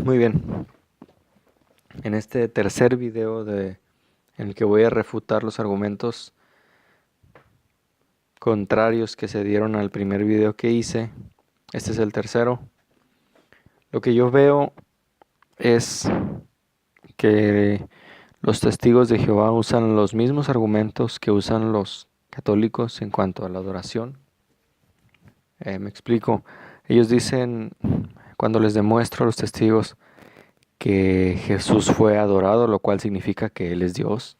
Muy bien. En este tercer video en el que voy a refutar los argumentos contrarios que se dieron al primer video que hice, este es el tercero. Lo que yo veo es que los testigos de Jehová usan los mismos argumentos que usan los católicos en cuanto a la adoración. Me explico. Ellos dicen, cuando les demuestro a los testigos que Jesús fue adorado, lo cual significa que Él es Dios,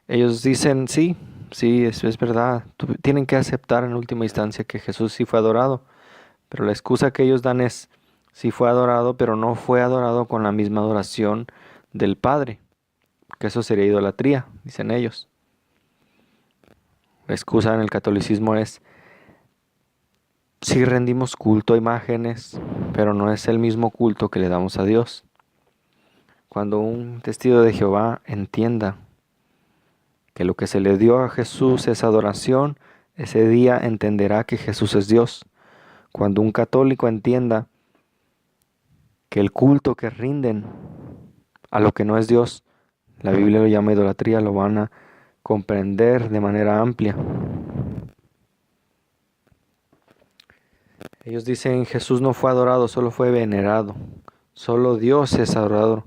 ellos dicen, sí, eso es verdad. Tienen que aceptar en última instancia que Jesús sí fue adorado. Pero la excusa que ellos dan es, sí fue adorado, pero no fue adorado con la misma adoración del Padre. Que eso sería idolatría, dicen ellos. La excusa en el catolicismo es, sí rendimos culto a imágenes, pero no es el mismo culto que le damos a Dios. Cuando un testigo de Jehová entienda que lo que se le dio a Jesús es adoración, ese día entenderá que Jesús es Dios. Cuando un católico entienda que el culto que rinden a lo que no es Dios, la Biblia lo llama idolatría, lo van a comprender de manera amplia. Ellos dicen, Jesús no fue adorado, solo fue venerado. Solo Dios es adorado.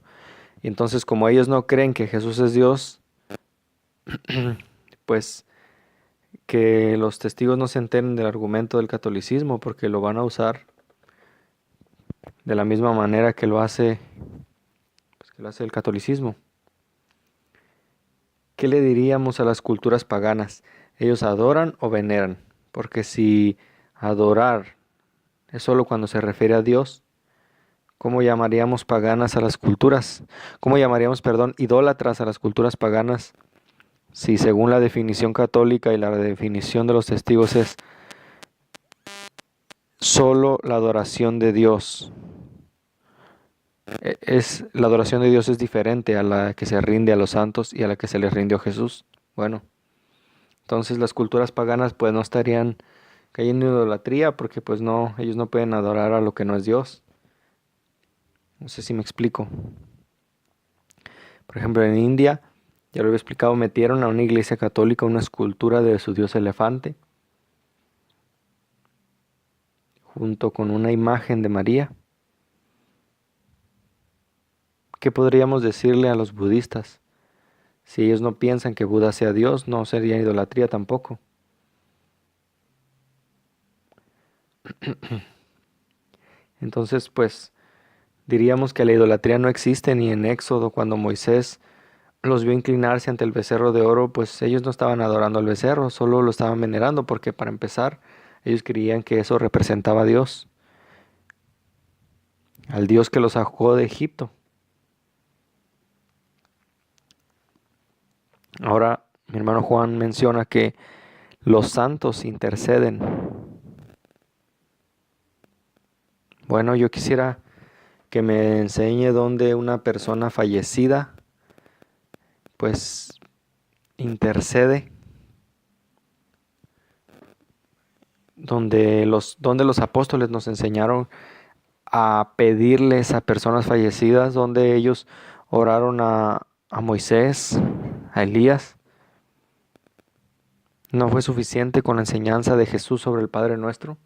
Y entonces, como ellos no creen que Jesús es Dios, pues que los testigos no se enteren del argumento del catolicismo, porque lo van a usar de la misma manera que lo hace el catolicismo. ¿Qué le diríamos a las culturas paganas? ¿Ellos adoran o veneran? Porque si adorar es solo cuando se refiere a Dios, ¿cómo llamaríamos paganas a las culturas? ¿Cómo llamaríamos, idólatras a las culturas paganas? Si según la definición católica y la definición de los testigos es solo la adoración de Dios. La adoración de Dios es diferente a la que se rinde a los santos y a la que se les rindió a Jesús. Bueno, entonces las culturas paganas pues no estarían cayendo en idolatría porque pues no, ellos no pueden adorar a lo que no es Dios. No sé si me explico. Por ejemplo, en India, ya lo había explicado, metieron a una iglesia católica una escultura de su dios elefante junto con una imagen de María. ¿Qué podríamos decirle a los budistas? Si ellos no piensan que Buda sea Dios, no sería idolatría tampoco. Entonces, pues, diríamos que la idolatría no existe ni en Éxodo, cuando Moisés los vio inclinarse ante el becerro de oro, pues ellos no estaban adorando al becerro, solo lo estaban venerando, porque para empezar, ellos creían que eso representaba a Dios, al Dios que los sacó de Egipto. Ahora, mi hermano Juan menciona que los santos interceden. Bueno, yo quisiera que me enseñe dónde una persona fallecida, pues, intercede, donde los apóstoles nos enseñaron a pedirles a personas fallecidas, donde ellos oraron a Moisés, a Elías. ¿No fue suficiente con la enseñanza de Jesús sobre el Padre Nuestro?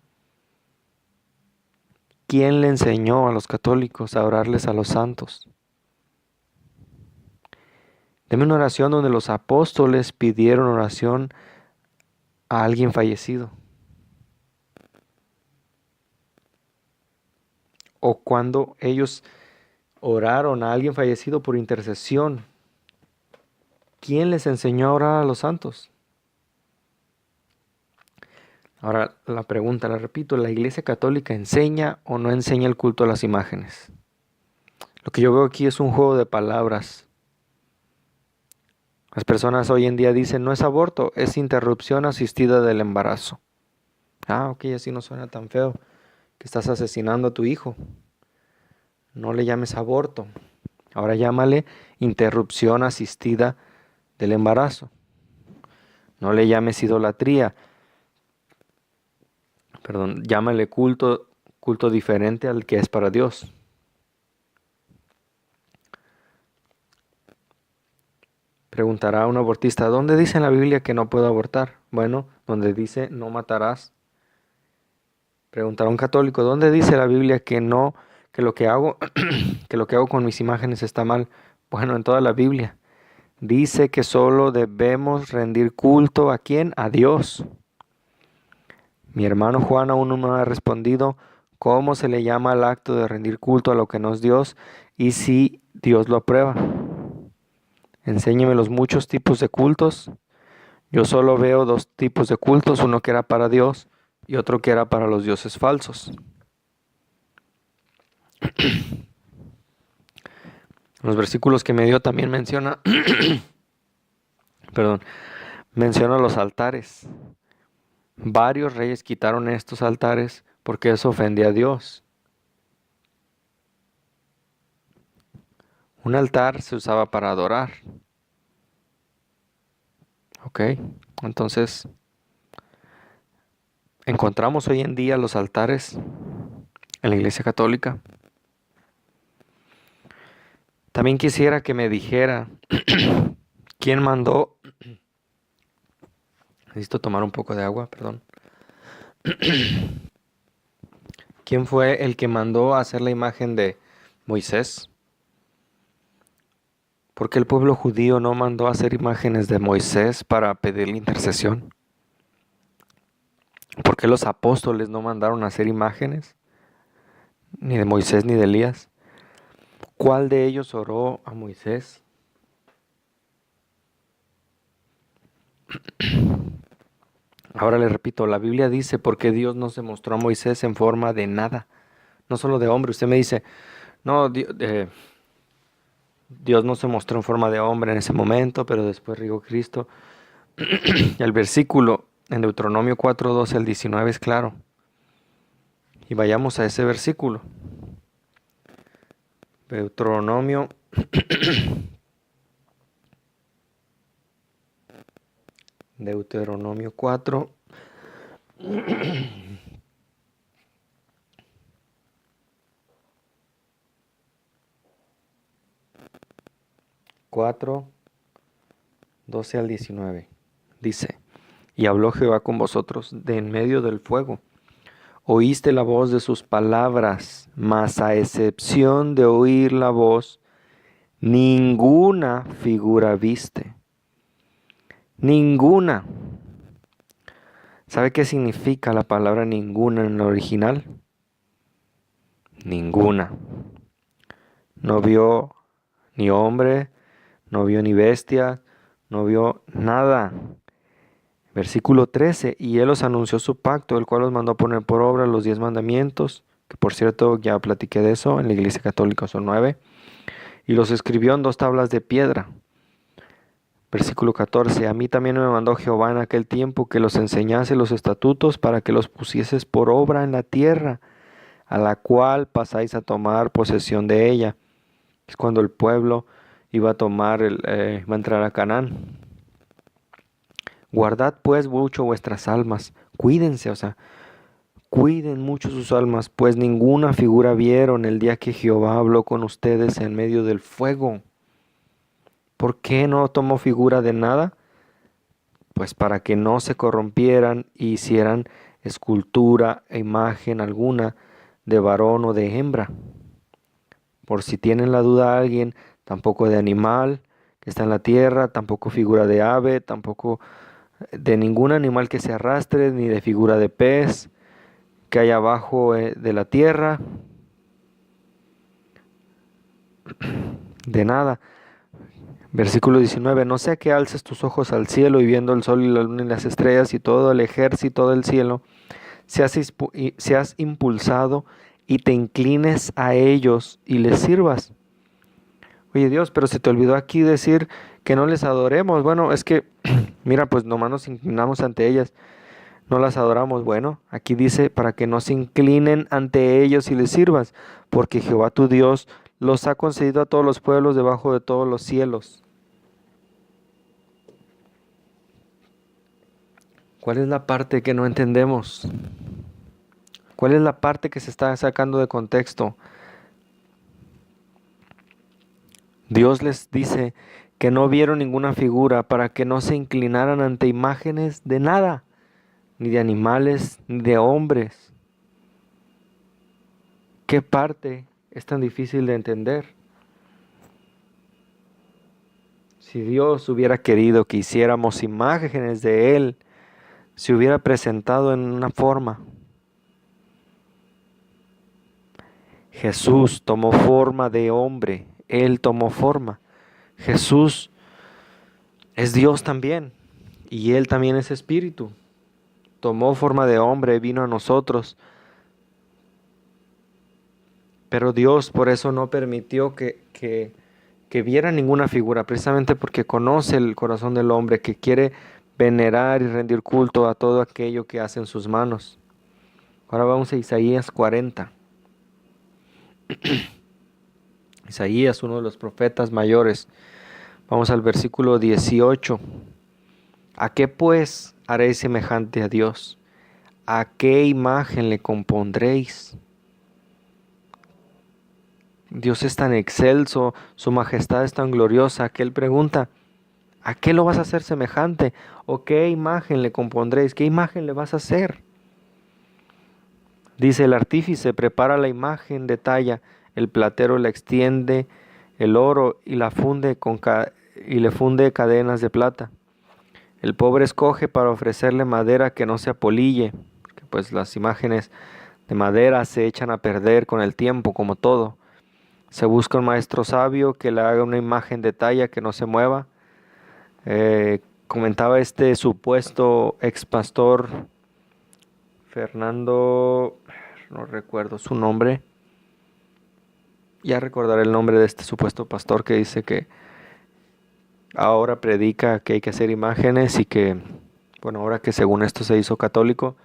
¿Quién le enseñó a los católicos a orarles a los santos? Deme una oración donde los apóstoles pidieron oración a alguien fallecido. O cuando ellos oraron a alguien fallecido por intercesión. ¿Quién les enseñó a orar a los santos? Ahora la pregunta, la repito, ¿la Iglesia Católica enseña o no enseña el culto a las imágenes? Lo que yo veo aquí es un juego de palabras. Las personas hoy en día dicen, no es aborto, es interrupción asistida del embarazo. Ah, ok, así no suena tan feo, que estás asesinando a tu hijo. No le llames aborto, ahora llámale interrupción asistida del embarazo. No le llames idolatría, llámale culto diferente al que es para Dios. Preguntará un abortista, ¿dónde dice en la Biblia que no puedo abortar? Bueno, donde dice no matarás. Preguntará un católico, ¿dónde dice la Biblia que no, que lo que hago, que lo que hago con mis imágenes está mal? Bueno, en toda la Biblia. Dice que solo debemos rendir culto ¿a quién? A Dios. Mi hermano Juan aún no me ha respondido cómo se le llama al acto de rendir culto a lo que no es Dios y si Dios lo aprueba. Enséñeme los muchos tipos de cultos. Yo solo veo dos tipos de cultos, uno que era para Dios y otro que era para los dioses falsos. Los versículos que me dio también menciona, perdón, menciona los altares. Varios reyes quitaron estos altares porque eso ofendía a Dios. Un altar se usaba para adorar. ¿Ok? Entonces, encontramos hoy en día los altares en la Iglesia Católica. También quisiera que me dijera quién mandó. Necesito tomar un poco de agua, perdón. ¿Quién fue el que mandó a hacer la imagen de Moisés? ¿Por qué el pueblo judío no mandó a hacer imágenes de Moisés para pedirle intercesión? ¿Por qué los apóstoles no mandaron a hacer imágenes? Ni de Moisés ni de Elías. ¿Cuál de ellos oró a Moisés? Ahora le repito, la Biblia dice por qué Dios no se mostró a Moisés en forma de nada, no solo de hombre. Usted me dice, no, Dios no se mostró en forma de hombre en ese momento, pero después rió Cristo. El versículo en Deuteronomio 4:12 al 19 es claro. Y vayamos a ese versículo. Deuteronomio Deuteronomio 4. 4:12 al 19. Dice, y habló Jehová con vosotros de en medio del fuego. Oíste la voz de sus palabras, mas a excepción de oír la voz, ninguna figura viste. Ninguna. ¿Sabe qué significa la palabra ninguna en el original? Ninguna. No vio ni hombre, no vio ni bestia, no vio nada. Versículo 13, y él os anunció su pacto, el cual os mandó a poner por obra los 10 mandamientos, que por cierto ya platiqué de eso, en la Iglesia Católica son 9, y los escribió en 2 tablas de piedra. Versículo 14, a mí también me mandó Jehová en aquel tiempo que los enseñase los estatutos para que los pusieses por obra en la tierra, a la cual pasáis a tomar posesión de ella. Es cuando el pueblo iba a entrar a Canaán. Guardad pues mucho vuestras almas, cuídense, cuiden mucho sus almas, pues ninguna figura vieron el día que Jehová habló con ustedes en medio del fuego. ¿Por qué no tomó figura de nada? Pues para que no se corrompieran y hicieran escultura e imagen alguna de varón o de hembra. Por si tienen la duda a alguien, tampoco de animal que está en la tierra, tampoco figura de ave, tampoco de ningún animal que se arrastre, ni de figura de pez que hay abajo de la tierra, de nada. Versículo 19, no sea que alces tus ojos al cielo y viendo el sol y la luna y las estrellas y todo el ejército del cielo, seas impulsado y te inclines a ellos y les sirvas. Oye Dios, pero se te olvidó aquí decir que no les adoremos. Bueno, es que, mira, pues nomás nos inclinamos ante ellas, no las adoramos. Bueno, aquí dice para que no se inclinen ante ellos y les sirvas, porque Jehová tu Dios los ha concedido a todos los pueblos debajo de todos los cielos. ¿Cuál es la parte que no entendemos? ¿Cuál es la parte que se está sacando de contexto? Dios les dice que no vieron ninguna figura, para que no se inclinaran ante imágenes de nada, ni de animales, ni de hombres. ¿Qué parte es tan difícil de entender? Si Dios hubiera querido que hiciéramos imágenes de Él, se hubiera presentado en una forma. Jesús tomó forma de hombre, Él tomó forma. Jesús es Dios también, y Él también es espíritu. Tomó forma de hombre, vino a nosotros. Pero Dios por eso no permitió que viera ninguna figura, precisamente porque conoce el corazón del hombre, que quiere venerar y rendir culto a todo aquello que hace en sus manos. Ahora vamos a Isaías 40. Isaías, uno de los profetas mayores. Vamos al versículo 18. ¿A qué pues haréis semejante a Dios? ¿A qué imagen le compondréis? Dios es tan excelso, su majestad es tan gloriosa, que Él pregunta, ¿a qué lo vas a hacer semejante? ¿O qué imagen le compondréis? ¿Qué imagen le vas a hacer? Dice, el artífice prepara la imagen de talla, el platero la extiende el oro y la funde y le funde cadenas de plata. El pobre escoge para ofrecerle madera que no se apolille, porque pues las imágenes de madera se echan a perder con el tiempo, como todo. Se busca un maestro sabio que le haga una imagen de talla que no se mueva. Comentaba este supuesto ex pastor Fernando, no recuerdo su nombre, ya recordaré el nombre de este supuesto pastor que dice que ahora predica que hay que hacer imágenes y que, bueno, ahora que según esto se hizo católico,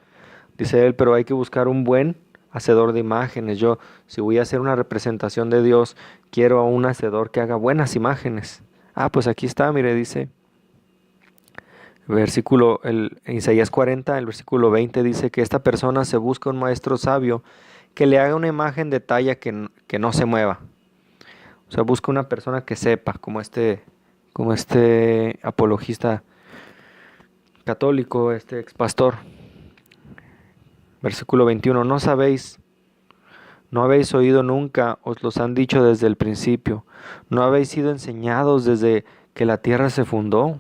dice él, pero hay que buscar un buen hacedor de imágenes. Yo, si voy a hacer una representación de Dios, quiero a un hacedor que haga buenas imágenes. Ah, pues aquí está, mire, dice, en Isaías 40, el versículo 20 dice que esta persona se busca un maestro sabio que le haga una imagen de talla que no se mueva. O sea, busca una persona que sepa, como este apologista católico, este ex pastor. Versículo 21, no habéis oído nunca, os los han dicho desde el principio, no habéis sido enseñados desde que la tierra se fundó.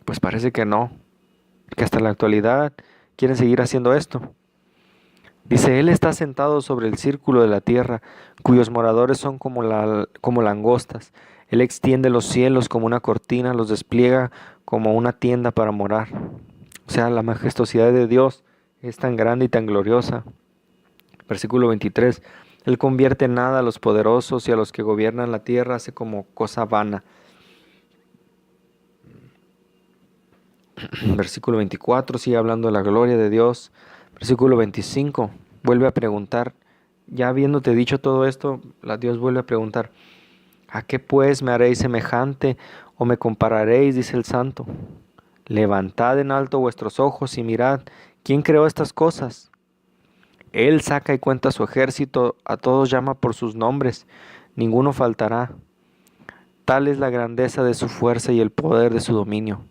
Pues parece que no, que hasta la actualidad quieren seguir haciendo esto. Dice, Él está sentado sobre el círculo de la tierra, cuyos moradores son como langostas. Él extiende los cielos como una cortina, los despliega como una tienda para morar. O sea, la majestuosidad de Dios es tan grande y tan gloriosa. Versículo 23. Él convierte en nada a los poderosos y a los que gobiernan la tierra hace como cosa vana. Versículo 24 sigue hablando de la gloria de Dios. Versículo 25 vuelve a preguntar, ya habiéndote dicho todo esto, Dios vuelve a preguntar, ¿a qué pues me haréis semejante o me compararéis? Dice el Santo. Levantad en alto vuestros ojos y mirad, ¿quién creó estas cosas? Él saca y cuenta su ejército, a todos llama por sus nombres, ninguno faltará. Tal es la grandeza de su fuerza y el poder de su dominio.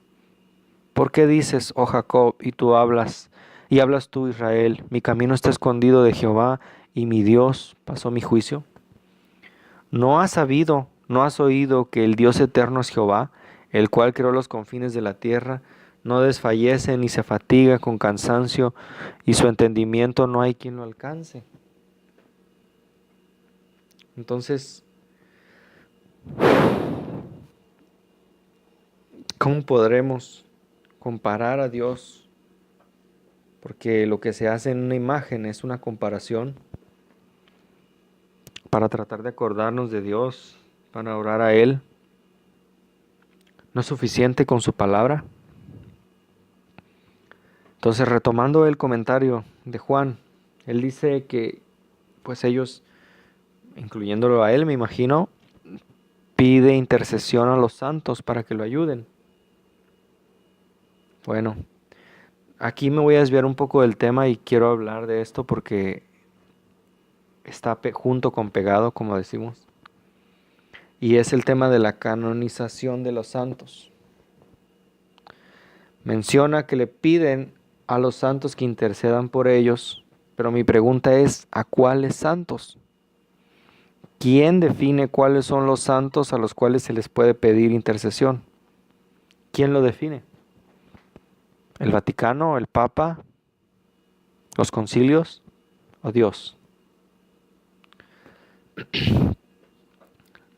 ¿Por qué dices, oh Jacob, y hablas tú, Israel, mi camino está escondido de Jehová, y mi Dios pasó mi juicio? ¿No has sabido, no has oído que el Dios eterno es Jehová, el cual creó los confines de la tierra, no desfallece ni se fatiga con cansancio, y su entendimiento no hay quien lo alcance? Entonces, ¿cómo podremos comparar a Dios? Porque lo que se hace en una imagen es una comparación para tratar de acordarnos de Dios, para orar a Él. ¿No es suficiente con su palabra? Entonces, retomando el comentario de Juan, él dice que pues ellos, incluyéndolo a él, me imagino, pide intercesión a los santos para que lo ayuden. Bueno, aquí me voy a desviar un poco del tema y quiero hablar de esto porque está junto con pegado, como decimos. y es el tema de la canonización de los santos. Menciona que le piden a los santos que intercedan por ellos, pero mi pregunta es, ¿a cuáles santos? ¿Quién define cuáles son los santos a los cuales se les puede pedir intercesión? ¿Quién lo define? ¿El Vaticano, el Papa, los concilios o Dios?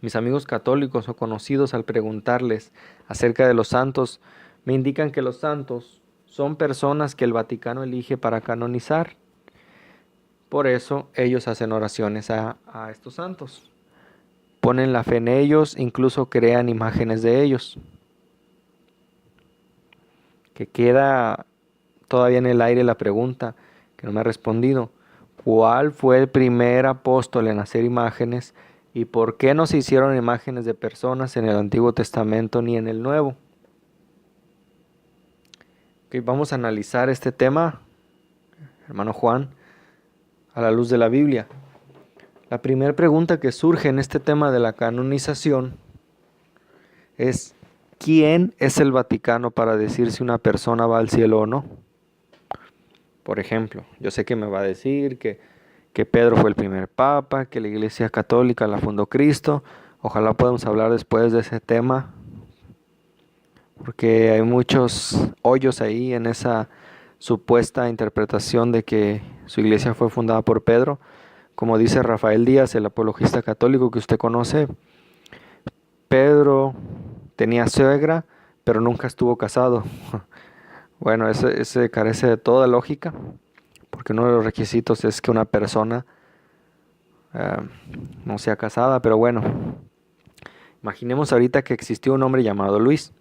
Mis amigos católicos o conocidos, al preguntarles acerca de los santos, me indican que los santos son personas que el Vaticano elige para canonizar. Por eso ellos hacen oraciones a estos santos. Ponen la fe en ellos, incluso crean imágenes de ellos. Que queda todavía en el aire la pregunta que no me ha respondido. ¿Cuál fue el primer apóstol en hacer imágenes y por qué no se hicieron imágenes de personas en el Antiguo Testamento ni en el Nuevo? Okay, vamos a analizar este tema, hermano Juan, a la luz de la Biblia. La primera pregunta que surge en este tema de la canonización es: ¿quién es el Vaticano para decir si una persona va al cielo o no? Por ejemplo, yo sé que me va a decir que Pedro fue el primer papa, que la Iglesia Católica la fundó Cristo. Ojalá podamos hablar después de ese tema, porque hay muchos hoyos ahí en esa supuesta interpretación de que su iglesia fue fundada por Pedro. Como dice Rafael Díaz, el apologista católico que usted conoce, Pedro tenía suegra, pero nunca estuvo casado. Bueno, ese carece de toda lógica, porque uno de los requisitos es que una persona no sea casada, pero bueno, imaginemos ahorita que existió un hombre llamado Luis,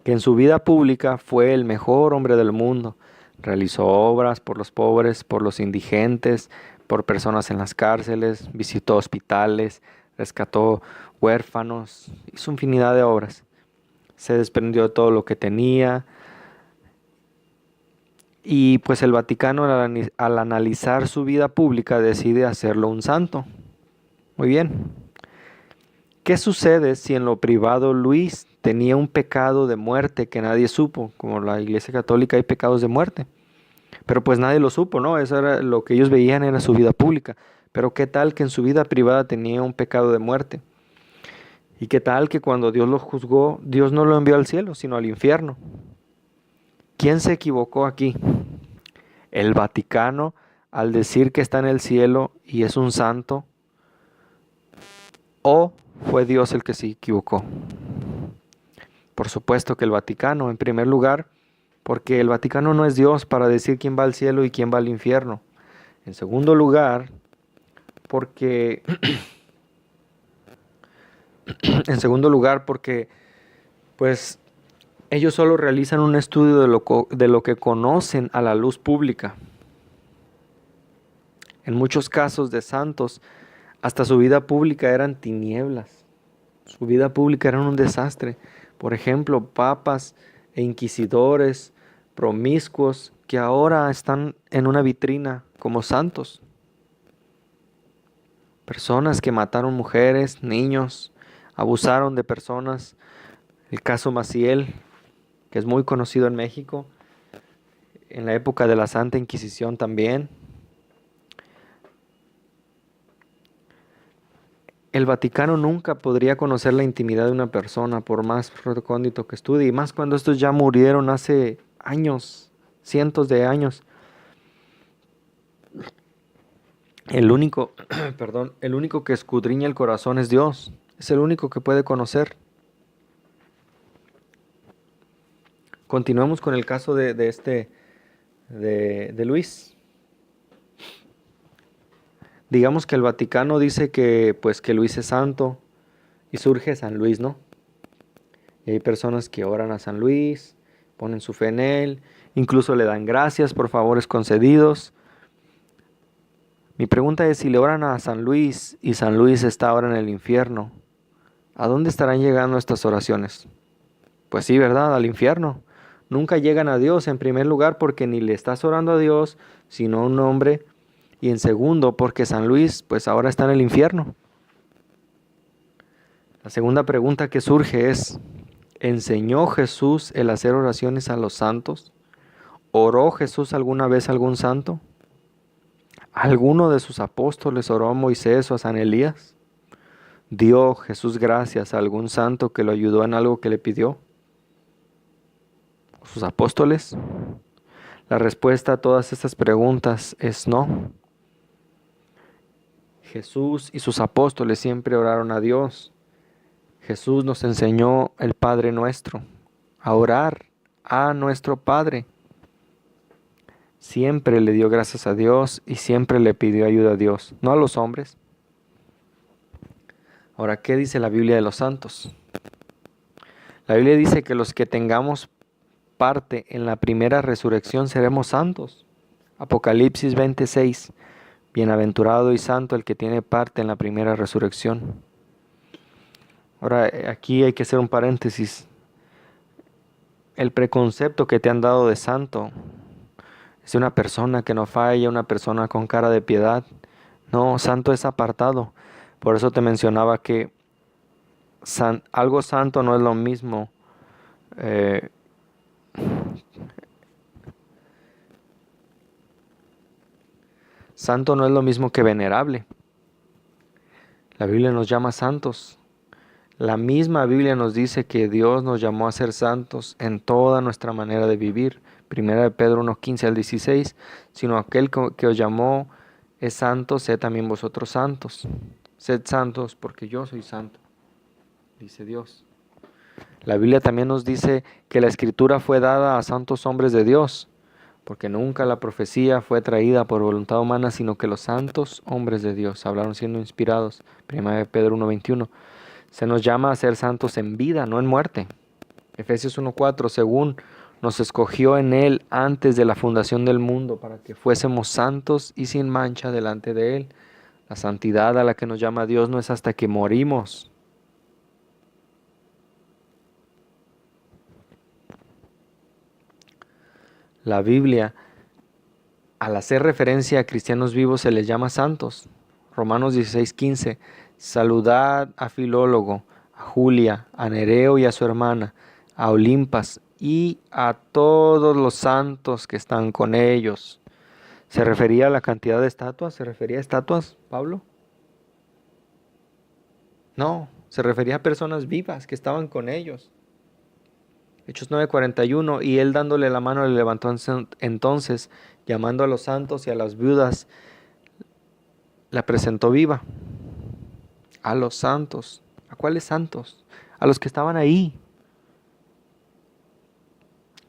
que en su vida pública fue el mejor hombre del mundo. Realizó obras por los pobres, por los indigentes, por personas en las cárceles, visitó hospitales, rescató huérfanos, hizo infinidad de obras. Se desprendió de todo lo que tenía. Y pues el Vaticano al analizar su vida pública decide hacerlo un santo. Muy bien. ¿Qué sucede si en lo privado Luis tenía un pecado de muerte que nadie supo? Como la Iglesia Católica hay pecados de muerte. Pero pues nadie lo supo, ¿no? Eso era lo que ellos veían, era su vida pública. Pero ¿qué tal que en su vida privada tenía un pecado de muerte? ¿Y qué tal que cuando Dios lo juzgó, Dios no lo envió al cielo, sino al infierno? ¿Quién se equivocó aquí? ¿El Vaticano al decir que está en el cielo y es un santo? ¿O fue Dios el que se equivocó? Por supuesto que el Vaticano, en primer lugar, porque el Vaticano no es Dios para decir quién va al cielo y quién va al infierno. En segundo lugar, porque pues ellos solo realizan un estudio de lo que conocen a la luz pública. En muchos casos de santos, hasta su vida pública eran tinieblas. Su vida pública era un desastre. Por ejemplo, papas e inquisidores promiscuos que ahora están en una vitrina como santos. Personas que mataron mujeres, niños, abusaron de personas. El caso Maciel, que es muy conocido en México, en la época de la Santa Inquisición también. El Vaticano nunca podría conocer la intimidad de una persona, por más recóndito que estudie, y más cuando estos ya murieron hace años, cientos de años. El único que escudriña el corazón es Dios. Es el único que puede conocer. Continuemos con el caso de Luis. Digamos que el Vaticano dice que Luis es santo y surge San Luis, ¿no? Y hay personas que oran a San Luis, ponen su fe en él, incluso le dan gracias por favores concedidos. Mi pregunta es, si le oran a San Luis y San Luis está ahora en el infierno, ¿a dónde estarán llegando estas oraciones? Pues sí, ¿verdad? Al infierno. Nunca llegan a Dios, en primer lugar porque ni le estás orando a Dios, sino a un hombre, y en segundo porque San Luis pues ahora está en el infierno. La segunda pregunta que surge es, ¿enseñó Jesús el hacer oraciones a los santos? ¿Oró Jesús alguna vez a algún santo? ¿Alguno de sus apóstoles oró a Moisés o a San Elías? ¿Dio Jesús gracias a algún santo que lo ayudó en algo que le pidió? ¿Sus apóstoles? La respuesta a todas estas preguntas es no. Jesús y sus apóstoles siempre oraron a Dios. Jesús nos enseñó el Padre Nuestro, a orar a nuestro Padre. Siempre le dio gracias a Dios y siempre le pidió ayuda a Dios, no a los hombres. Ahora, ¿qué dice la Biblia de los santos? La Biblia dice que los que tengamos parte en la primera resurrección seremos santos. Apocalipsis 26. Bienaventurado y santo el que tiene parte en la primera resurrección. Ahora, aquí hay que hacer un paréntesis. El preconcepto que te han dado de santo es de una persona que no falla, una persona con cara de piedad. No, santo es apartado. Por eso te mencionaba que algo santo no es lo mismo. Santo no es lo mismo que venerable. La Biblia nos llama santos. La misma Biblia nos dice que Dios nos llamó a ser santos en toda nuestra manera de vivir. Primera de Pedro 1:15 al 16. Sino aquel que os llamó es santo, sed también vosotros santos. Sed santos porque yo soy santo, dice Dios. La Biblia también nos dice que la Escritura fue dada a santos hombres de Dios, porque nunca la profecía fue traída por voluntad humana, sino que los santos hombres de Dios hablaron siendo inspirados. Primera de Pedro 1:21. Se nos llama a ser santos en vida, no en muerte. Efesios 1:4, según nos escogió en Él antes de la fundación del mundo, para que fuésemos santos y sin mancha delante de Él. La santidad a la que nos llama Dios no es hasta que morimos. La Biblia, al hacer referencia a cristianos vivos, se les llama santos. Romanos 16:15. Saludad a Filólogo, a Julia, a Nereo y a su hermana, a Olimpas y a todos los santos que están con ellos. ¿Se refería a la cantidad de estatuas? ¿Se refería a estatuas, Pablo? No, se refería a personas vivas que estaban con ellos. Hechos 9:41, y él dándole la mano le levantó entonces, llamando a los santos y a las viudas, la presentó viva. A los santos. ¿A cuáles santos? A los que estaban ahí.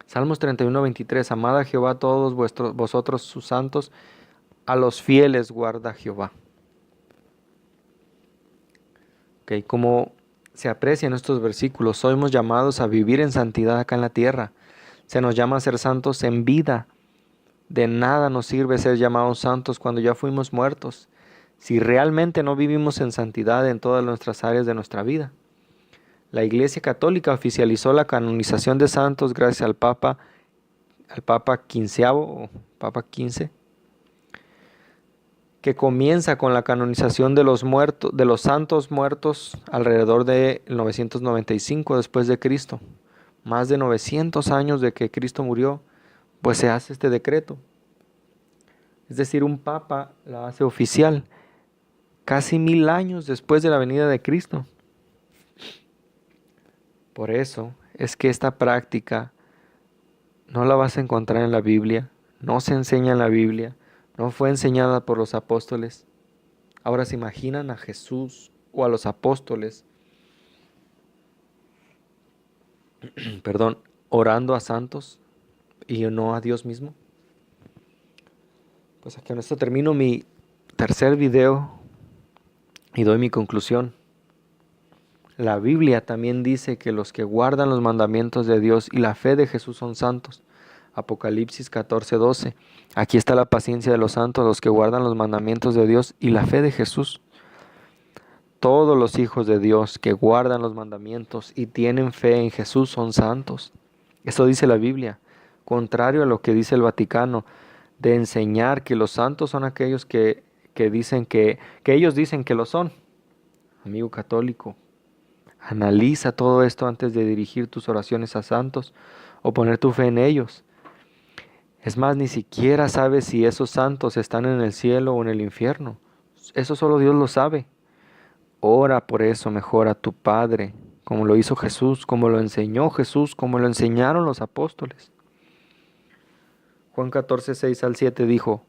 Salmos 31:23, amad a Jehová todos vosotros sus santos, a los fieles guarda Jehová. Okay, como se aprecia en estos versículos, somos llamados a vivir en santidad acá en la tierra. Se nos llama a ser santos en vida. De nada nos sirve ser llamados santos cuando ya fuimos muertos, si realmente no vivimos en santidad en todas nuestras áreas de nuestra vida. La Iglesia Católica oficializó la canonización de santos gracias al Papa quinceavo o Papa 15, que comienza con la canonización de los santos muertos alrededor de 995 después de Cristo. Más de 900 años de que Cristo murió, pues se hace este decreto. Es decir, un papa la hace oficial casi 1000 años después de la venida de Cristo. Por eso es que esta práctica no la vas a encontrar en la Biblia, no se enseña en la Biblia, no fue enseñada por los apóstoles. Ahora se imaginan a Jesús o a los apóstoles, orando a santos y no a Dios mismo. Pues aquí con esto termino mi tercer video y doy mi conclusión. La Biblia también dice que los que guardan los mandamientos de Dios y la fe de Jesús son santos. Apocalipsis 14:12. Aquí está la paciencia de los santos, los que guardan los mandamientos de Dios y la fe de Jesús. Todos los hijos de Dios que guardan los mandamientos y tienen fe en Jesús son santos. Eso dice la Biblia, contrario a lo que dice el Vaticano, de enseñar que los santos son aquellos que dicen que ellos dicen que lo son. Amigo católico, Analiza todo esto antes de dirigir tus oraciones a santos o poner tu fe en ellos. Es más, ni siquiera sabes si esos santos están en el cielo o en el infierno. Eso solo Dios lo sabe. Ora por eso mejor a tu Padre, como lo hizo Jesús, como lo enseñó Jesús, como lo enseñaron los apóstoles. Juan 14, 6 al 7 dijo,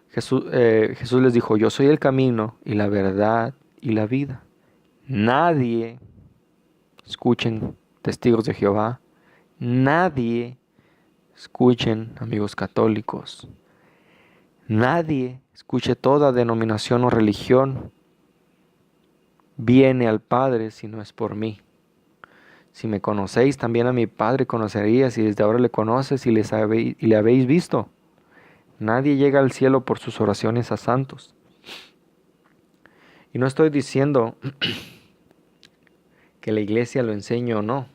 Jesús les dijo, yo soy el camino y la verdad y la vida. Nadie, escuchen testigos de Jehová, nadie, escuchen amigos católicos, nadie, escuche toda denominación o religión, viene al Padre si no es por mí. Si me conocéis, también a mi Padre conoceríais, y desde ahora le conoces y le habéis visto. Nadie llega al cielo por sus oraciones a santos. Y no estoy diciendo que la iglesia lo enseñe o no,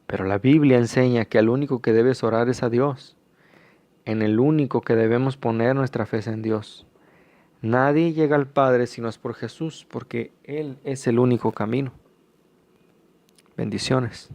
pero la Biblia enseña que al único que debes orar es a Dios. En el único que debemos poner nuestra fe es en Dios. Nadie llega al Padre si no es por Jesús, porque Él es el único camino. Bendiciones.